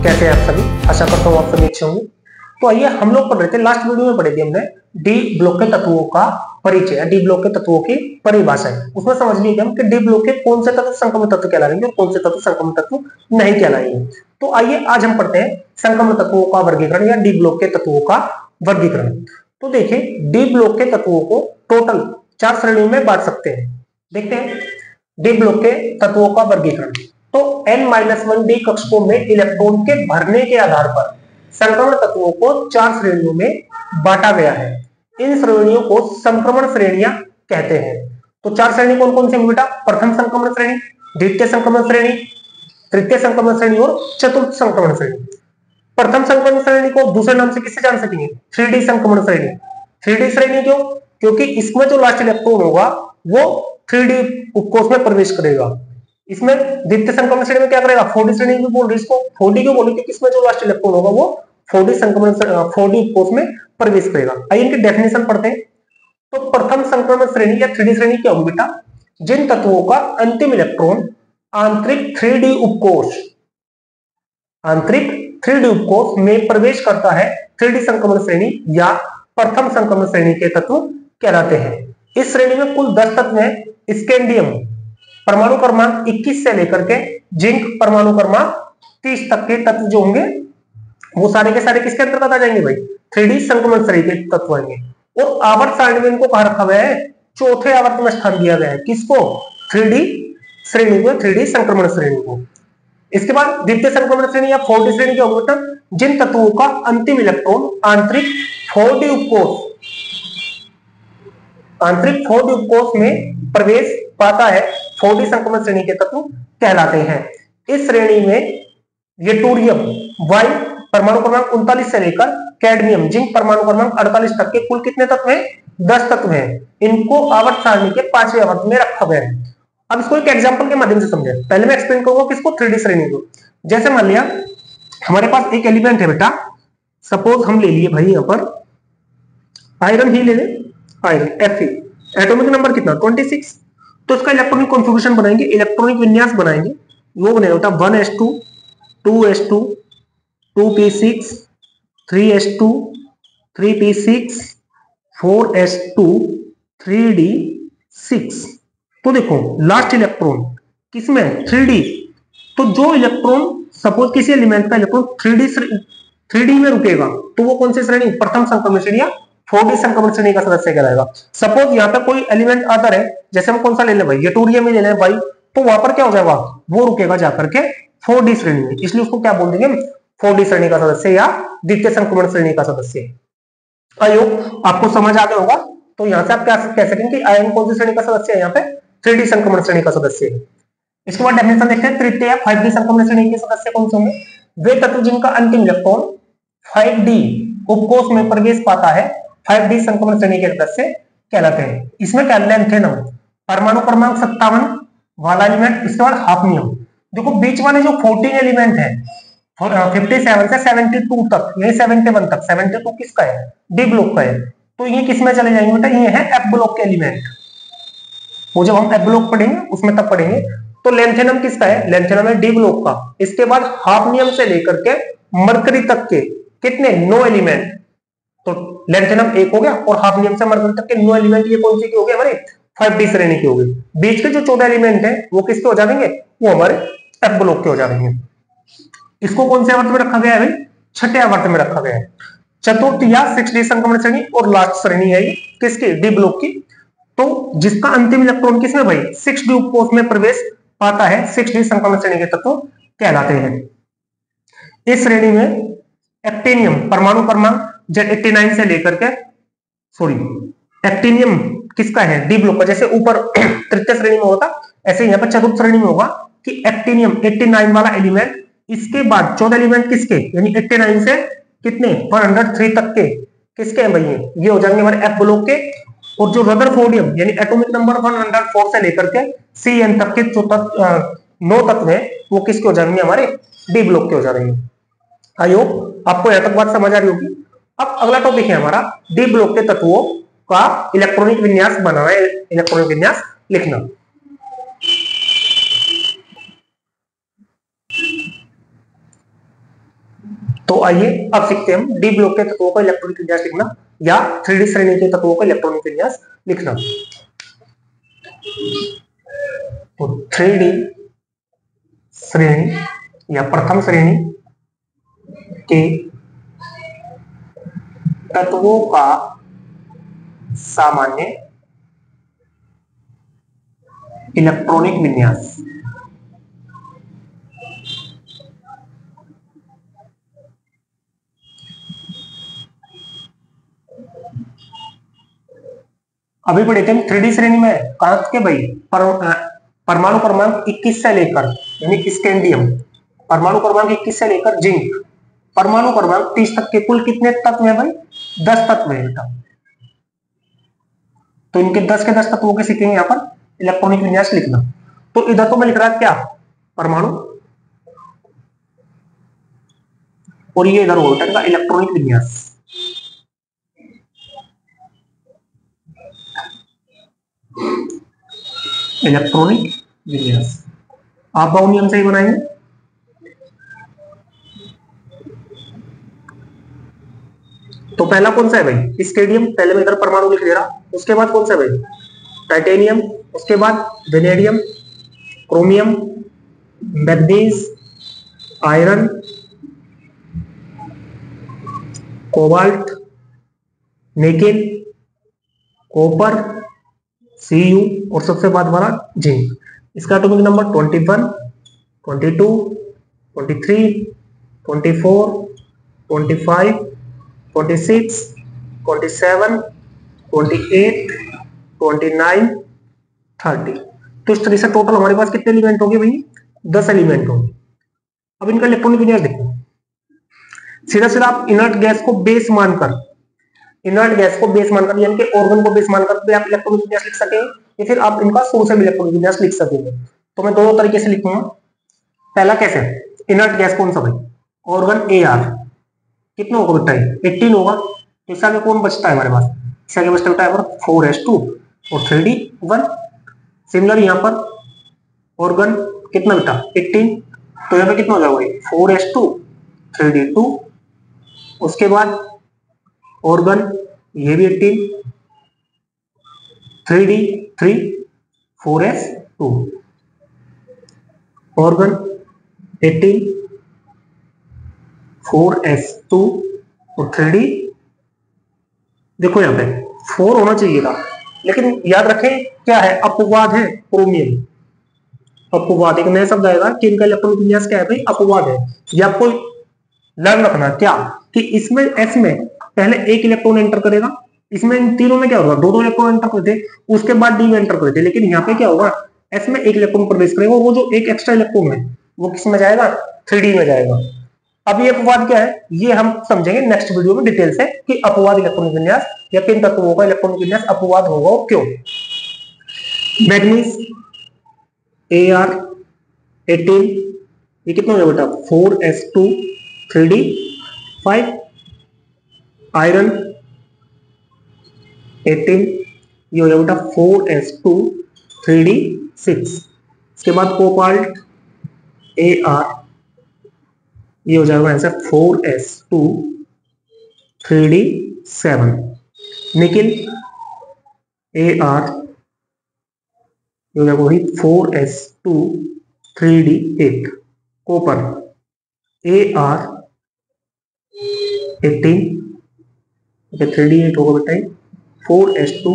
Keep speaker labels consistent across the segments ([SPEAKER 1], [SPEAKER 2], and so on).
[SPEAKER 1] कैसे हैं आप सभी? आशा करता हूँ आप सभी अच्छे होंगे। तो आइए हम लोग पढ़ रहे थे, लास्ट वीडियो में पढ़े थे हमने डी ब्लॉक के तत्वों का परिचय, डी ब्लॉक के तत्वों की परिभाषा है। उसमें समझ लिए हम कि डी ब्लॉक के कौन से तत्व संक्रमण तत्व कहलाएंगे और कौन से तत्व संक्रमण तत्व नहीं कहलाएंगे। तो आइए आज हम पढ़ते हैं संक्रमण तत्वों का वर्गीकरण या डी ब्लॉक के तत्वों का वर्गीकरण। तो देखिए, डी ब्लॉक के तत्वों को टोटल 4 श्रेणियों में बांट सकते हैं। देखते हैं डी ब्लॉक के तत्वों का वर्गीकरण। तो n-1 डी कक्षकों में इलेक्ट्रॉन के भरने के आधार पर संक्रमण तत्वों को 4 श्रेणियों में बांटा गया है। इन श्रेणियों को संक्रमण श्रेणियां कहते हैं। तो 4 श्रेणी कौन कौन सी है बेटा? प्रथम संक्रमण श्रेणी, द्वितीय संक्रमण श्रेणी, तृतीय संक्रमण श्रेणी और चतुर्थ संक्रमण श्रेणी। प्रथम संक्रमण श्रेणी को दूसरे नाम से किससे जान सकेंगे? 3D संक्रमण श्रेणी। 3D श्रेणी क्यों? क्योंकि इसमें जो लास्ट इलेक्ट्रॉन होगा वो 3D उपकोष में प्रवेश करेगा। इसमें द्वितीय संक्रमण श्रेणी में क्या करेगा? 4D श्रेणी क्यों बोल रही इसको? 4D क्यों बोली? क्योंकि इसमें जो लास्ट इलेक्ट्रॉन होगा वो 4D संक्रमण 4D उपकोष में प्रवेश करेगा। आइए इनकी डेफिनेशन पढ़ते हैं। तो प्रथम संक्रमण श्रेणी या 3D श्रेणी क्या होगी बेटा? जिन तत्वों का अंतिम इलेक्ट्रॉन आंतरिक 3D उपकोष में प्रवेश करता है 3D संक्रमण श्रेणी या प्रथम संक्रमण श्रेणी के तत्व कहलाते हैं। इस श्रेणी में कुल 10 तत्व हैं। स्कैंडियम परमाणु क्रमांक 21 से लेकर के जिंक परमाणु क्रमांक 30 तक के तत्व जो होंगे वो सारे के सारे किसके अंतर्गत आ जाएंगे भाई? 3D संक्रमण श्रेणी के तत्व आएंगे। और आवर्त सारणी में इनको कहां रखा गया है? चौथे आवर्त में स्थान दिया गया है। किसको? 3D श्रेणी को, 3D संक्रमण श्रेणी को। इसके बाद द्वितीय संक्रमण श्रेणी या 4D श्रेणी क्या होगी? जिन तत्वों का अंतिम इलेक्ट्रॉन आंतरिक 4D उपकोष में प्रवेश पाता है 4D संक्रमण श्रेणी के तत्व कहलाते हैं। इस श्रेणी में यूरेनियम वायु परमाणु क्रमांक 39 से लेकर कैडमियम जिंक परमाणु क्रमांक 48 तक के कुल कितने तत्व हैं? 10 तत्व हैं। इनको आवर्त सारणी के 5वें आवर्त में रखा गया है। अब इसको एक एग्जांपल के माध्यम से समझें। पहले मैं एक्सप्लेन करूंगा किसको? 3D श्रेणी को। जैसे मान लिया हमारे पास एक एलिमेंट है बेटा, सपोज हम ले लिए भाई यहां पर आयरन ही ले ले, आयरन Fe, एटॉमिक नंबर कितना? 26। तो इसका इलेक्ट्रॉनिक कॉन्फ़िगरेशन बनाएंगे, इलेक्ट्रॉनिक विन्यास बनाएंगे। वो बनेगा बेटा 1s2 2s2 2p6 3s2 3p6 4s2 3d6। तो देखो लास्ट इलेक्ट्रॉन किसमें? 3D। तो जो इलेक्ट्रॉन सपोज किसी एलिमेंट का इलेक्ट्रॉन 3D में रुकेगा तो वो कौन सी श्रेणी? प्रथम संक्रमण श्रेणी या 4D संक्रमण श्रेणी का सदस्य कहलाएगा। सपोज यहाँ पे कोई एलिमेंट अदर है, जैसे हम कौन सा ले लें भाई? यूरेनियम ही ले लें भाई, तो वहां पर क्या हो जाएगा? वो रुकेगा जाकर के 4D श्रेणी में, इसलिए उसको क्या बोल देंगे? 4D श्रेणी का सदस्य या द्वितीय संक्रमण श्रेणी का सदस्य। आयो आपको समझ आ गया होगा। तो यहां से आप क्या कह सकेंगे कि आयन कौन सी श्रेणी का सदस्य है? यहाँ पे 3D संक्रमण श्रेणी का सदस्य है। इसके बाद डेफिनेशन देखते हैं। तृतीय या 5D संक्रमण श्रेणी के सदस्य कौन से होंगे? वे तत्व जिनका अंतिम इलेक्ट्रॉन 5D उपकोष में प्रवेश पाता है 5D संक्रमण श्रेणी के सदस्य कहलाते हैं। इसमें क्या? लैंथेनम परमाणु क्रमांक 57 वाला एलिमेंट। इसके बाद हाफनियम। देखो बीच वाले जो 14 एलिमेंट है 57 से 72 तक, ये 71 तक, 72 किसका है? डी ब्लॉक का है। तो ये किसमें चले जाएंगे बेटा? ये है एफ ब्लॉक के एलिमेंट। वो जब हम एफ ब्लॉक पढ़ेंगे उसमें तब पढ़ेंगे। तो लैंथेनम किसका है? लैंथेनम है डी ब्लॉक का। इसके बाद हाफनियम से लेकर के मरकरी तक के कितने? 9 एलिमेंट। तो लैंथेनम 1 हो गया और हाफनियम से मरकरी तक के 9 एलिमेंट ये कौन सी की हो गए? हमारे 5D श्रेणी की हो गई। बीच के जो 14 एलिमेंट है वो किसके हो जाएंगे? वो हमारे एफ ब्लॉक के हो जाएंगे। इसको कौन से आवर्त में रखा गया है भाई? 6ठे आवर्त में रखा गया है। चतुर्थ या 6D संक्रमण श्रेणी और लास्ट श्रेणी है ये किसकी? डी ब्लॉक की। तो जिसका अंतिम इलेक्ट्रॉन किसमें भाई? 6D उपकोष में प्रवेश पाता है 6D संक्रमण श्रेणी के तत्व कहलाते हैं। इस श्रेणी में एक्टिनियम परमाणु क्रमांक Z89 से लेकर के एक्टिनियम किसका है? डी ब्लॉक का। जैसे ऊपर तृतीय श्रेणी में होता ऐसे यहाँ पर चतुर्थ श्रेणी में होगा कि एक्टिनियम 89 वाला एलिमेंट। इसके बाद 14 एलिमेंट किसके? यानी 89 से कितने? 103 तक के किसके हैं भाई? ये हो जाएंगे हमारे एफ ब्लॉक के। और जो रदरफोर्डियम यानी एटॉमिक नंबर 104 से लेकर के CN तक के 9 तत्व हैं वो किसके हो जाएंगे? हमारे डी ब्लॉक के हो जाएंगे। आई होप आपको यहां तक बात समझ आ रही होगी। अब अगला टॉपिक है हमारा डी ब्लॉक के तत्वों का इलेक्ट्रॉनिक विन्यास बनाना, इलेक्ट्रॉनिक विन्यास लिखना। तो आइए अब सीखते हैं हम डी ब्लॉक के तत्वों का इलेक्ट्रॉनिक विन्यास लिखना या 3D श्रेणी के तत्वों का इलेक्ट्रॉनिक विन्यास लिखना। तो 3D श्रेणी या प्रथम श्रेणी के तत्वों का सामान्य इलेक्ट्रॉनिक विन्यास। अभी पढ़े थे हम 3D श्रेणी में कहा के भाई परमाणु क्रमांक 21 से लेकर यानी स्कैंडियम, परमाणु क्रमांक 21 से लेकर जिंक, परमाणु क्रमांक 30 तक के कुल कितने तत्व है भाई? 10 तत्व है बेटा। तो इनके 10 के 10 तत्वों के सीखेंगे यहाँ पर इलेक्ट्रॉनिक विन्यास लिखना। तो इधर तो मैं लिख रहा क्या? परमाणु, और ये इधर होता है इलेक्ट्रॉनिक विन्यास। इलेक्ट्रॉनिक विन्यास आप बाउ नियम से ही बनाएंगे। तो पहला कौन सा है भाई? स्केडियम। पहले मैं इधर परमाणु लिख दे रहा। उसके बाद कौन सा भाई? टाइटेनियम। उसके बाद vanadium, chromium, manganese, iron, cobalt, nickel, copper, Cu और सबसे बाद वाला जिंक। इसका एटॉमिक नंबर 21, 22, 23, 24, 25, 26, 27, 28, 29, 30। तो इस तरह से टोटल हमारे पास कितने एलिमेंट होंगे भाई? 10 एलिमेंट होंगे। अब इनका इलेक्ट्रॉनिक विन्यास देखो। सीधा सीधा आप इनर्ट गैस को बेस मानकर, इनर्ट गैस को बेस मानकर यानी कि ऑर्गन को बेस मानकर भी आप इलेक्ट्रॉनिक विन्यास लिख सकेंगे, या फिर आप इनका शुरू से भी इलेक्ट्रॉनिक विन्यास लिख सकेंगे। तो मैं दोनों तरीके से लिखूंगा। पहला कैसे? इनर्ट गैस कौन सा भाई? Organ Ar। कितना होगा बेटा? 18 होगा। तो इसका कौन बचता है हमारे पास? इसका बचता है 4s2 और 3d1। सिमिलर यहाँ पर ऑर्गन कितना बेटा? 18। तो यहाँ पे कितना हो जाएगा? 4s2 3d2। उसके बाद ऑर्गन ये भी 18, 3d3 4s2, ऑर्गन 18 4s2 और 3d। देखो यहाँ पे 4 होना चाहिए था, लेकिन याद रखें क्या है? अपवाद है क्रोमियम। अपवाद एक नया शब्द आएगा कि इनका इलेक्ट्रॉनिक विन्यास क्या है भाई? अपवाद है। ये आपको लर्न रखना क्या कि इसमें S में पहले एक इलेक्ट्रॉन एंटर करेगा। इसमें इन तीनों में क्या होगा? दो इलेक्ट्रॉन एंटर करते, उसके बाद डी में एंटर करते। लेकिन यहाँ पे क्या होगा? S में एक इलेक्ट्रॉन प्रवेश करेगा और वो जो एक एक्स्ट्रा इलेक्ट्रॉन है वो किस में जाएगा? 3D में जाएगा। अब ये अपवाद क्या है ये हम समझेंगे नेक्स्ट वीडियो में डिटेल से कि अपवाद इलेक्ट्रॉनिक विन्यास या किन तत्वों का इलेक्ट्रॉनिक विन्यास अपवाद होगा और क्यों। मैग्नीज Ar18 ये कितना हो गया बेटा? 4s2 3d5। आयरन 18 ये हो गया बेटा 4s2 3d6। इसके बाद कोबाल्ट Ar ये हो जाएगा answer 4s2 3d7। Nickel Ar ये हो जाएगा वही 4s2 3d8। Copper Ar 18 3d8 होगा बेटा 4s2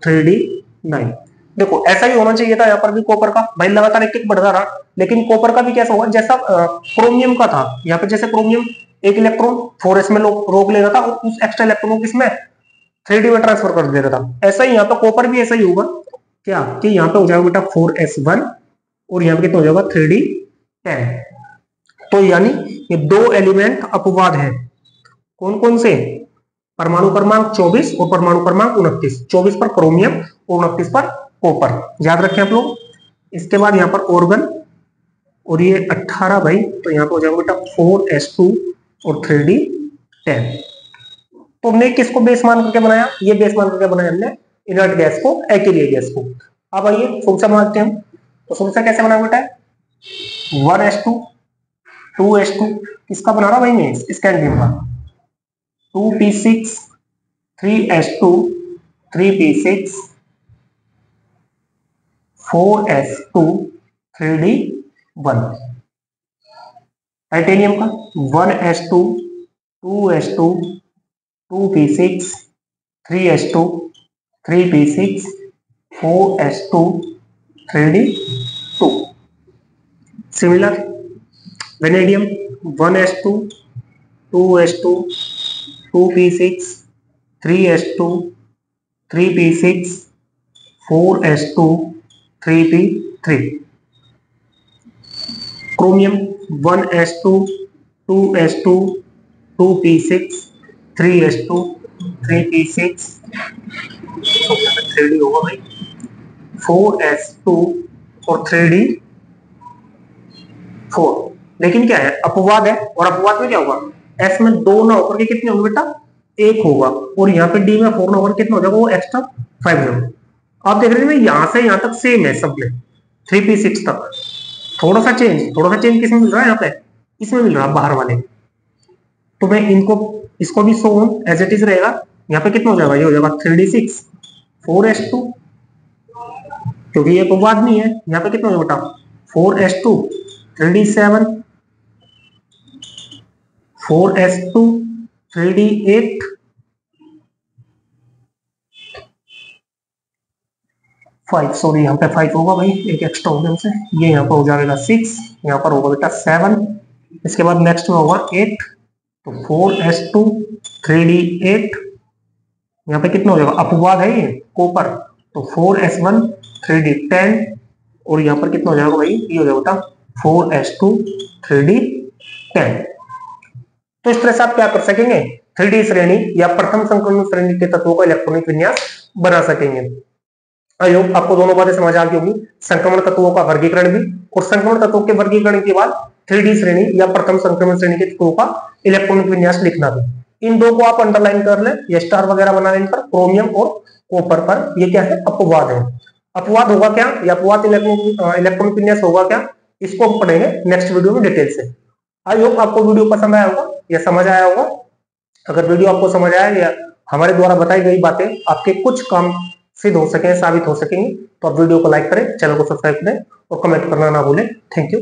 [SPEAKER 1] 3d9। देखो ऐसा ही होना चाहिए था यहाँ पर भी कॉपर का भाई, लगातार एक एक बढ़ता रहा। लेकिन कॉपर का भी कैसा होगा? जैसा क्रोमियम का था यहाँ पे, जैसे क्रोमियम एक इलेक्ट्रॉन 4s में रोक ले रहा था और उस एक्स्ट्रा इलेक्ट्रॉन को किसमें? 3d में ट्रांसफर कर दे रहा था। ऐसा ही यहाँ पे कॉपर भी ऐसा ही होगा क्या कि यहाँ पे हो जाएगा बेटा 4s1 और यहाँ पे कितना हो जाएगा 3d10। तो यानी ये दो एलिमेंट अपवाद है। कौन कौन से? परमाणु क्रमांक 24 और परमाणु क्रमांक 29। 24 पर क्रोमियम और 29 पर कॉपर, याद रखें आप लोग। इसके बाद यहाँ पर ऑर्गन और ये 18 भाई, तो यहाँ पे हो जाएगा बेटा 4s2 और 3d10। तो हमने किसको बेस मान करके बनाया? ये बेस मान करके बनाया हमने इनर्ट गैस को, एक्टिव गैस को। अब आइए फॉर्मूला बनाते हैं हम। तो फॉर्मूला कैसे बना बेटा? 1s2 2s2 किसका बना रहा भाई मैं, स्कैंडियम का। 2p6 3s2 3p6 4s2 3d1। Titanium का 1s2 2s2 2p6 3s2 3p6 4s2 3d2। Similar vanadium 1s2 2s2 2p6 3s2 3p6 4s2 3p3। Chromium 1s2 2s2 2p6 3s2 3p6 तो 3d होगा भाई 4s2 और 3d4। लेकिन क्या है, अपवाद है, और अपवाद में क्या होगा, s में 2 ना होकर के कितने होंगे बेटा, 1 होगा, और यहाँ पे d में 4 ना होकर कितना हो जाएगा, वो एक्स्ट्रा 5 होगा। आप देख रहे हैं यहां से यहां तक सेम है सब में, 3p6 तक। थोड़ा सा चेंज किसमें मिल रहा है, यहाँ पे इसमें मिल रहा है बाहर वाले। तो मैं इसको भी सो एज इट इज रहेगा। यहाँ पे कितना हो जाएगा, ये हो जाएगा 3d6 4s2, क्योंकि ये अपवाद नहीं है। यहाँ पे कितना हो जाएगा बेटा 4s2 3d7 4s2 3d8 5, sorry यहाँ पे 5 होगा भाई, एक एक्स्ट्रा हो गया हमसे। ये यहाँ पर हो जाएगा 6, यहाँ पर होगा बेटा 7, इसके बाद नेक्स्ट में होगा 8, तो 4s2 3d8। यहाँ पे कितना हो जाएगा, अपवाद है ये कॉपर, तो 4s1 3d10, और यहाँ पर कितना हो जाएगा भाई, ये हो जाएगा 4s2 3d10। तो इस तरह से आप क्या कर सकेंगे, 3D श्रेणी या प्रथम संक्रमण श्रेणी के तत्वों का इलेक्ट्रॉनिक विन्यास बना सकेंगे। आई होप आपको दोनों बातें समझ आ गई होगी, संक्रमण तत्वों का वर्गीकरण भी, और संक्रमण तत्वों के वर्गीकरण के बाद 3D श्रेणी या प्रथम संक्रमण श्रेणी के तत्वों का इलेक्ट्रॉनिक विन्यास लिखना भी। इन दो को आप अंडरलाइन कर ले या स्टार वगैरह बना लें पर, क्रोमियम और कॉपर पर। ये क्या है, अपवाद है। अपवाद होगा क्या, या अपवाद इलेक्ट्रॉनिक विन्यास होगा क्या, इसको हम पढ़ेंगे नेक्स्ट वीडियो में डिटेल से। आई होप आपको वीडियो पसंद आया होगा या समझ आया होगा। अगर वीडियो आपको समझ आया या हमारे द्वारा बताई गई बातें आपके कुछ काम सिद्ध हो सके, साबित हो सकेंगी, तो आप वीडियो को लाइक करें, चैनल को सब्सक्राइब करें और कमेंट करना ना भूलें। Thank you.